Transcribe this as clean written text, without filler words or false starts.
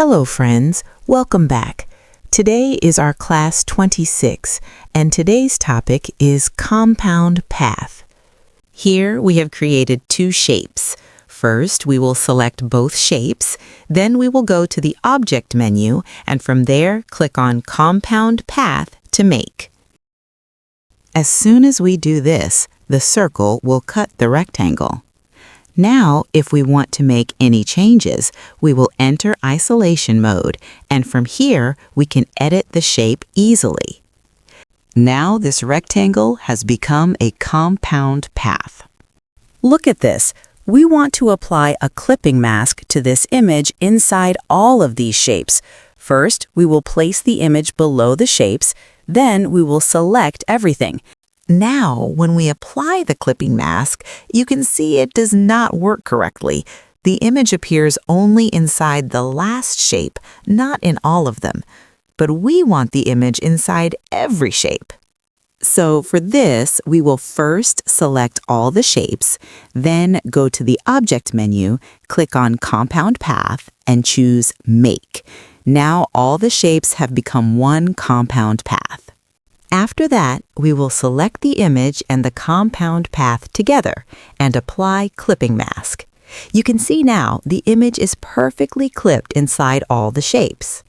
Hello friends, welcome back. Today is our Class 26, and today's topic is compound path. Here we have created two shapes. First, we will select both shapes, then we will go to the Object menu, and from there, click on Compound Path to make. As soon as we do this, the circle will cut the rectangle. Now, if we want to make any changes, we will enter isolation mode, and from here, we can edit the shape easily. Now this rectangle has become a compound path. Look at this. We want to apply a clipping mask to this image inside all of these shapes. First, we will place the image below the shapes, then we will select everything. Now, when we apply the clipping mask, you can see it does not work correctly. The image appears only inside the last shape, not in all of them. But we want the image inside every shape. So for this, we will first select all the shapes, then go to the Object menu, click on Compound Path, and choose Make. Now all the shapes have become one compound path. After that, we will select the image and the compound path together and apply clipping mask. You can see now the image is perfectly clipped inside all the shapes.